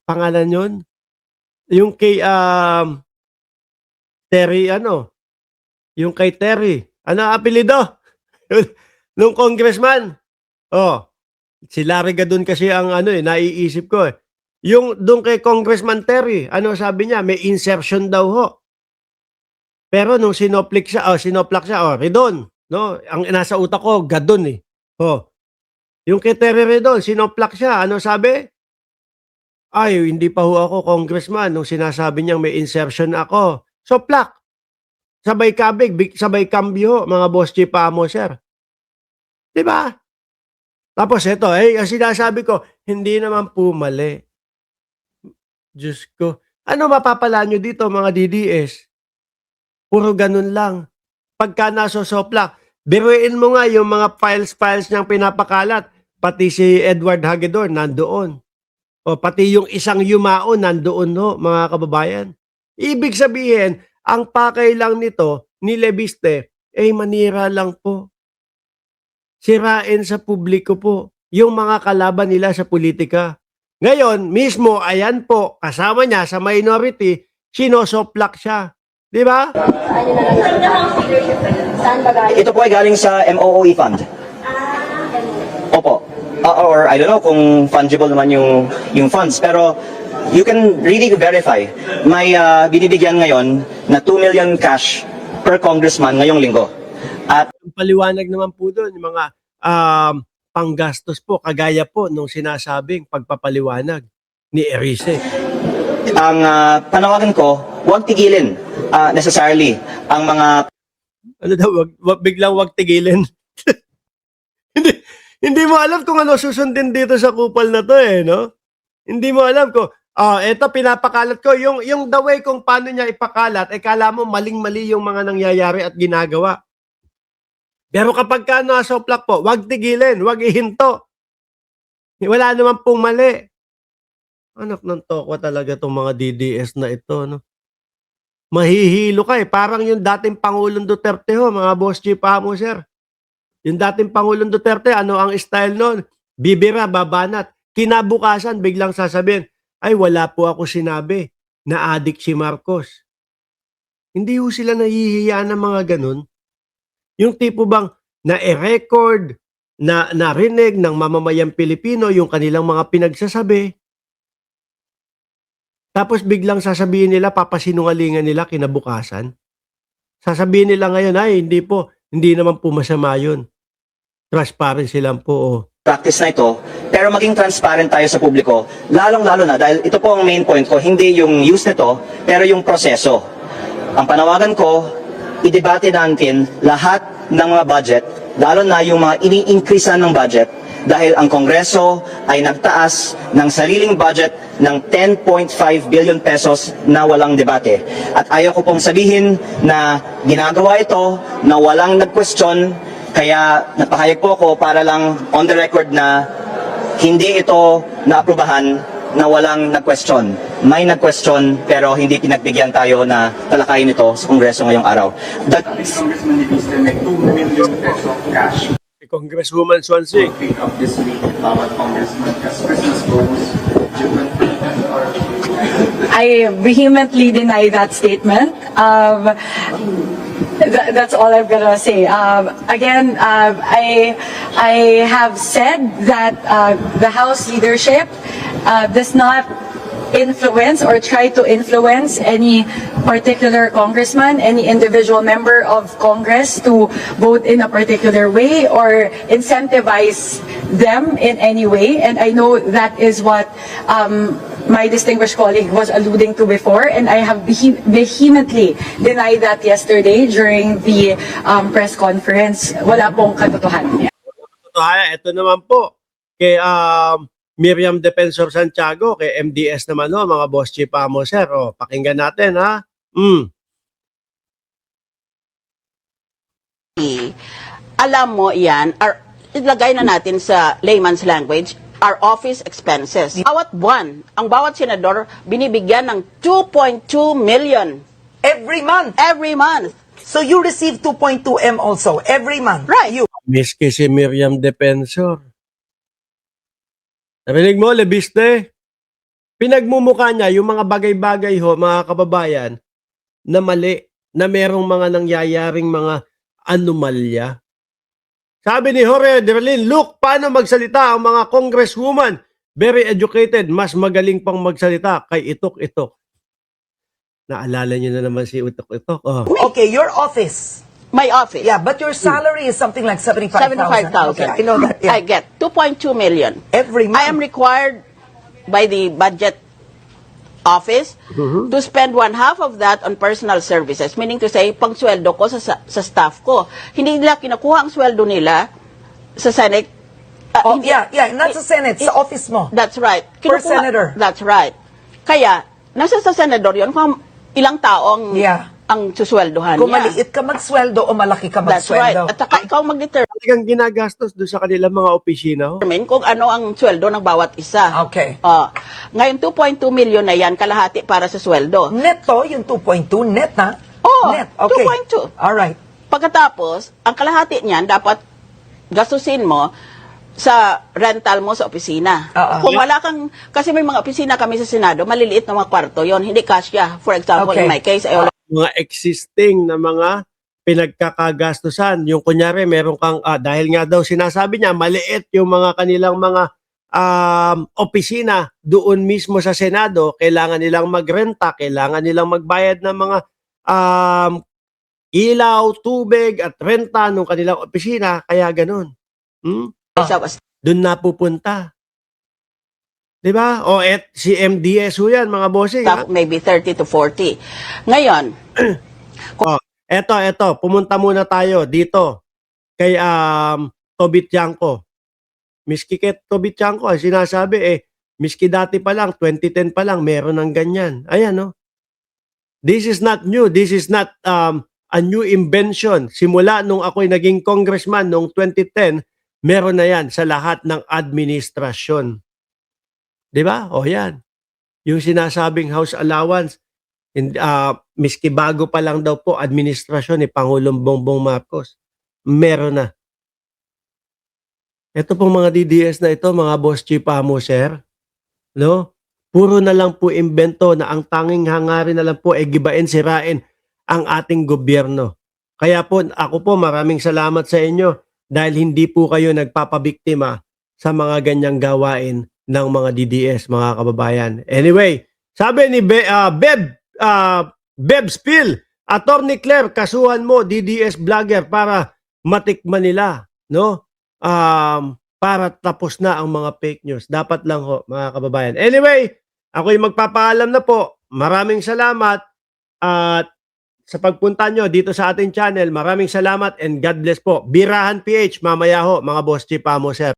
pangalan yun? Yung kay, Terry ano, yung kay Terry. Ano ang apelyido? Nung congressman. Oh, si Larry Gadon kasi ang ano eh, naiisip ko eh. Yung doon kay Congressman Terry, ano sabi niya? May insertion daw ho. Pero nung sinoplak siya, oh, Redon, no? Ang nasa utak ko, Gadon eh. Oh, yung kay Terry Redon, sinoplak siya, ano sabi? Ay, hindi pa ho ako congressman nung sinasabi niyang may insertion ako. Soplak. Sabay kabig, sabay kambyo, mga boss chief amo, sir. 'Di ba? Tapos ito, eh, ang sinasabi ko, hindi naman po mali. Diyos ko. Ano mapapala nyo dito, mga DDS? Puro ganun lang. Pagka nasosoplak, biruin mo nga yung mga files niyang pinapakalat. Pati si Edward Hagedorn nandoon. O pati yung isang yumao nandoon ho, mga kababayan. Ibig sabihin, ang pakay lang nito ni Leviste, eh manira lang po. Sirain sa publiko po yung mga kalaban nila sa politika. Ngayon, mismo, ayan po, kasama niya sa minority, sinosoplak siya. Di ba? Ito po ay galing sa MOOE Fund. Opo. Or I don't know kung fungible naman yung funds. Pero you can really verify. May binibigyan ngayon na 2 million cash per congressman ngayong linggo. At Ang paliwanag naman po doon, yung mga panggastos po, kagaya po nung sinasabing pagpapaliwanag ni Erice. ang panawagan ko, huwag tigilin necessarily ang mga Ano daw, biglang wag tigilin. hindi, hindi mo alam kung ano susundin dito sa kupal na to eh, no? Hindi mo alam kung, eto pinapakalat ko, yung the way kung paano niya ipakalat, kala mo maling-mali yung mga nangyayari at ginagawa. Pero kapag ka nasoplak po, wag tigilin, wag ihinto. Wala naman pong mali. Anak ng tokwa talaga itong mga DDS na ito, no? Mahihilo ka eh. Parang yung dating Pangulong Duterte ho, mga boss chief amo, sir. Yung dating Pangulong Duterte, ano ang style nun? Bibira, babanat. Kinabukasan, biglang sasabihin, ay wala po ako sinabi na adik si Marcos. Hindi ho sila nahihiya ng mga ganun. Yung tipo bang na-record, na narinig ng mamamayang Pilipino yung kanilang mga pinagsasabi, tapos biglang sasabihin nila, papasinungalingan nila kinabukasan. Sasabihin nila ngayon, ay hindi naman po masama yun. Transparency lang po. Oh. practice na ito, pero maging transparent tayo sa publiko, lalong-lalo na dahil ito po ang main point ko, hindi yung use nito, pero yung proseso. Ang panawagan ko, idebate natin lahat ng mga budget, lalo na yung mga ini-increasean ng budget, dahil ang Kongreso ay nagtaas ng sariling budget ng 10.5 billion pesos na walang debate. At ayaw ko pong sabihin na ginagawa ito na walang nag-question, kaya napahayag po ako para lang on the record na hindi ito naaprubahan na walang nag-question. May nag-question pero hindi pinagbigyan tayo na talakayin ito sa Kongreso ngayong araw. Congressman Leviste may 2 million peso cash Si Congresswoman Swansea. to pick up this week at bawat congressman as Christmas goes. Different or I vehemently deny that statement. That's all I'm gonna say. Again, I have said that the House leadership does not influence or try to influence any particular congressman, any individual member of Congress to vote in a particular way or incentivize them in any way. And I know that is what my distinguished colleague was alluding to before, and I have vehemently denied that yesterday during the press conference. Wala pong katotohanan. Ito naman po, kay Miriam Defensor Santiago, kay MDS naman ho, mga boss chief amo, sir. O, pakinggan natin, ha? Alam mo yan, ilagay na natin sa layman's language, our office expenses. Bawat buwan, ang bawat senador binibigyan ng 2.2 million Every month. every month. So you receive 2.2 M also every month. Right. You. Miski si Miriam Defensor. Narinig mo, Leviste? pinagmumukha niya yung mga bagay-bagay ho, mga kababayan, na mali, na merong mga nangyayaring mga anomalya. Sabi ni Jorge Derlin, look, paano magsalita ang mga congresswoman? Very educated, mas magaling pang magsalita kay Itok-Itok. Naalala niyo na naman si Itok-Itok. Oh. Okay, your office. My office. Yeah, but your salary is something like 75,000. 75,000. Okay, I know that. Yeah. I get 2.2 million. Every month. I am required by the budget office to spend 1/2 of that on personal services, meaning to say, pangsweldo ko sa staff ko. Hindi nila kinukuha ang sweldo nila sa Senate. Oh, Hindi- yeah, not sa Senate, sa office mo. That's right. Per senator. That's right. Kaya, nasa sa senador yun kung ilang tao ang susweldohan Kung niya. maliit ka magsweldo o malaki ka That's right. magsweldo. At saka ikaw mag-determine Talagang ginagastos doon sa kanilang mga opisina ho. kung ano ang sweldo ng bawat isa. Okay. Ngayon, 2.2 million na yan, kalahati para sa sweldo. Net to, yung 2.2, net ha? Oh, net, okay. 2.2. Alright. Pagkatapos, ang kalahati niyan, dapat gastusin mo sa rental mo sa opisina. Kung wala kang, kasi may mga opisina kami sa Senado, maliliit na mga kwarto yon, hindi kasya. For example, Okay. in my case, I Mga existing na mga pinagkakagastusan. Yung kunyari, meron kang, dahil nga daw sinasabi niya, maliit yung mga kanilang mga opisina doon mismo sa Senado, kailangan nilang magrenta, kailangan nilang magbayad ng mga ilaw, tubig at renta ng kanilang opisina, kaya ganun. was Doon napupunta. 'Di ba? O si MDS ho yan, mga bossing. Ha? maybe 30 to 40. Ngayon, Eto, pumunta muna tayo dito kay Tobit Tiangco. Miski kay Tobit Tiangco, sinasabi miski dati pa lang, 2010 pa lang, meron ng ganyan. Ayan, no? This is not new. This is not a new invention. Simula nung ako'y naging congressman noong 2010, meron na yan sa lahat ng administrasyon. 'Di ba? O yan. Yung sinasabing house allowance, miski bago pa lang daw po administrasyon ni Pangulong Bongbong Marcos, meron na. Ito pong mga DDS na ito, mga boss chief amo, sir, no? Puro na lang po imbento na ang tanging hangarin na lang po gibain, sirain ang ating gobyerno. Kaya po, ako po maraming salamat sa inyo dahil hindi po kayo nagpapabiktima sa mga ganyang gawain ng mga DDS, mga kababayan. Anyway, sabi ni Beb Spill, Attorney Claire, kasuhan mo DDS vlogger para matikman nila, no? Para tapos na ang mga fake news. Dapat lang ho, mga kababayan. Anyway, ako'y magpapaalam na po. Maraming salamat at sa pagpunta nyo dito sa ating channel. Maraming salamat and God bless po. Birahan PH, mamaya ho, mga boss chief amo, sir.